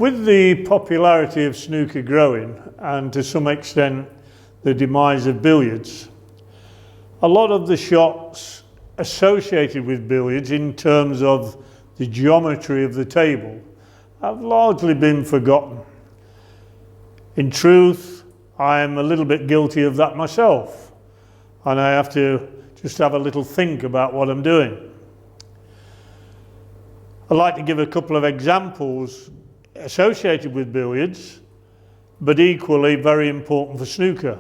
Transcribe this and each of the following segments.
With the popularity of snooker growing, and to some extent the demise of billiards, a lot of the shots associated with billiards in terms of the geometry of the table have largely been forgotten. In truth, I am a little bit guilty of that myself, and I have to just have a little think about what I'm doing. I'd like to give a couple of examples associated with billiards, but equally very important for snooker.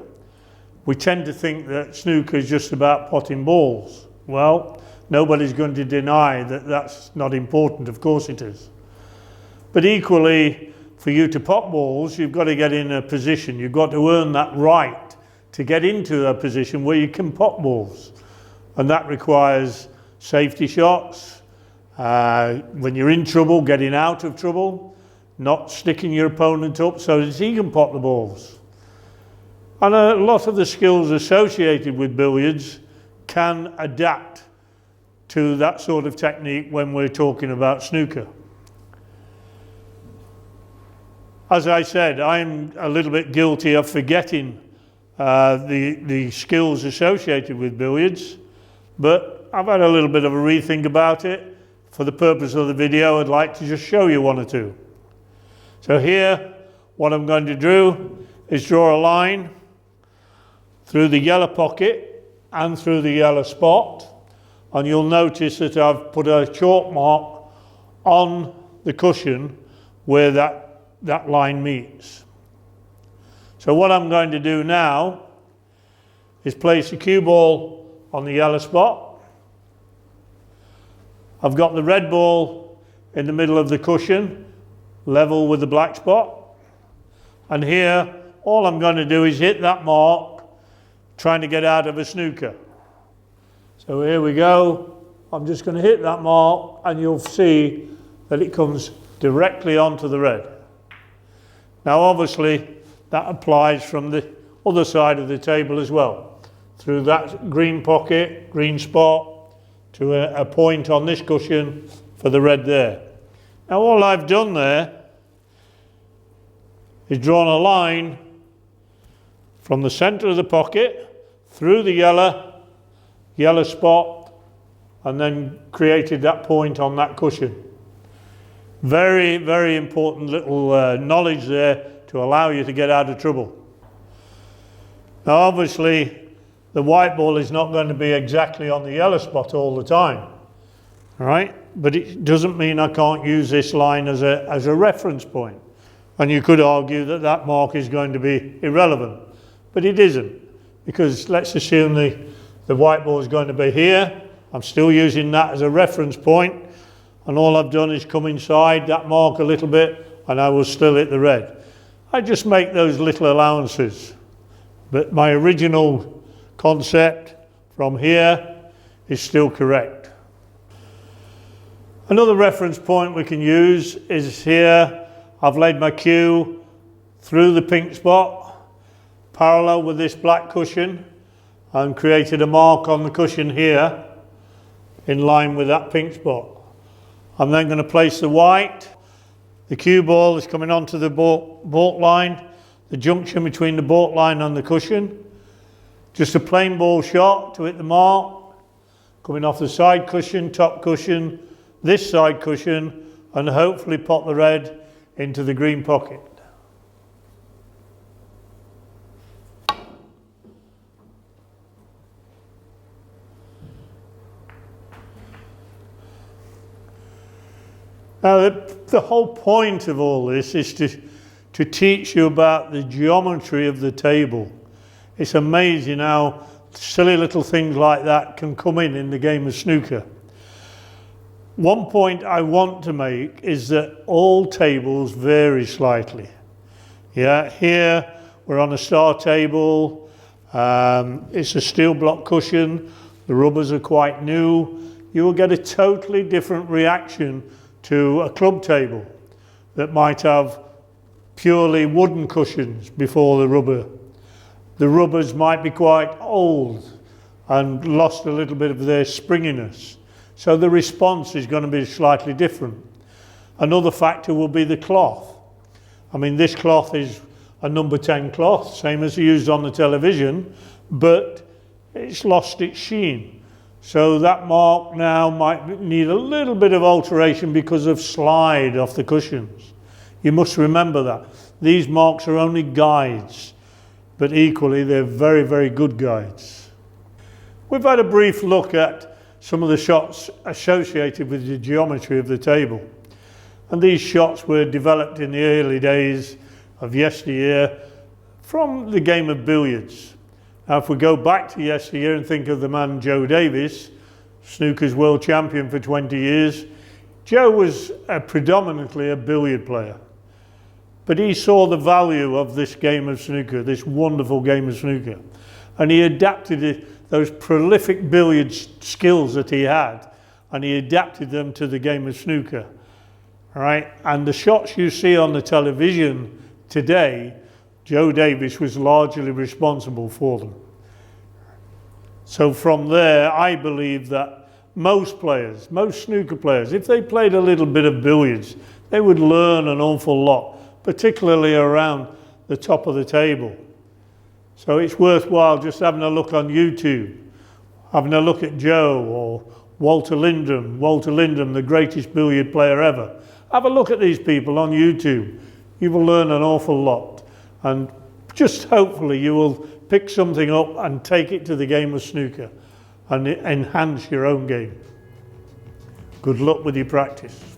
We tend to think that snooker is just about potting balls. Well, nobody's going to deny that that's not important, of course it is. But equally, for you to pot balls, you've got to get in a position, you've got to earn that right to get into a position where you can pot balls. And that requires safety shots, when you're in trouble, getting out of trouble, not sticking your opponent up so that he can pot the balls. And a lot of the skills associated with billiards can adapt to that sort of technique when we're talking about snooker. As I said, I'm a little bit guilty of forgetting the skills associated with billiards, but I've had a little bit of a rethink about it. For the purpose of the video, I'd like to just show you one or two. So here, what I'm going to do is draw a line through the yellow pocket and through the yellow spot, and you'll notice that I've put a chalk mark on the cushion where that line meets. So what I'm going to do now is place the cue ball on the yellow spot. I've got the red ball in the middle of the cushion, level with the black spot. And here, all I'm going to do is hit that mark, trying to get out of a snooker. So here we go. I'm just going to hit that mark, and you'll see that it comes directly onto the red. Now obviously that applies from the other side of the table as well, through that green pocket, green spot, to a point on this cushion for the red there. Now all I've done there is drawn a line from the centre of the pocket through the yellow spot, and then created that point on that cushion. Very, very important little knowledge there to allow you to get out of trouble. Now obviously the white ball is not going to be exactly on the yellow spot all the time, all right? But it doesn't mean I can't use this line as a reference point. And you could argue that that mark is going to be irrelevant, but it isn't, because let's assume the white ball is going to be here. I'm still using that as a reference point, and all I've done is come inside that mark a little bit, and I will still hit the red. I just make those little allowances, but my original concept from here is still correct. Another reference point we can use is here. I've laid my cue through the pink spot, parallel with this black cushion, and created a mark on the cushion here in line with that pink spot. I'm then going to place the white. The cue ball is coming onto the baulk line, the junction between the baulk line and the cushion. Just a plain ball shot to hit the mark, coming off the side cushion, top cushion, this side cushion, and hopefully pot the red into the green pocket. Now the whole point of all this is to teach you about the geometry of the table. It's amazing how silly little things like that can come in the game of snooker. One point I want to make is that all tables vary slightly. Yeah, here we're on a star table. It's a steel block cushion. The rubbers are quite new. You will get a totally different reaction to a club table that might have purely wooden cushions before the rubber. The rubbers might be quite old and lost a little bit of their springiness. So the response is going to be slightly different. Another factor will be the cloth. I mean, this cloth is a number 10 cloth, same as used on the television, but it's lost its sheen. So that mark now might need a little bit of alteration because of slide off the cushions. You must remember that. These marks are only guides, but equally they're very, very good guides. We've had a brief look at some of the shots associated with the geometry of the table. And these shots were developed in the early days of yesteryear from the game of billiards. Now, if we go back to yesteryear and think of the man Joe Davis, snooker's world champion for 20 years, Joe was predominantly a billiard player. But he saw the value of this game of snooker, this wonderful game of snooker. And he adapted those prolific billiard skills that he had, and he adapted them to the game of snooker. All right? And the shots you see on the television today, Joe Davis was largely responsible for them. So from there, I believe that most players, most snooker players, if they played a little bit of billiards, they would learn an awful lot, particularly around the top of the table. So it's worthwhile just having a look on YouTube, having a look at Joe or Walter Lindrum, the greatest billiard player ever. Have a look at these people on YouTube. You will learn an awful lot. And just hopefully you will pick something up and take it to the game of snooker and enhance your own game. Good luck with your practice.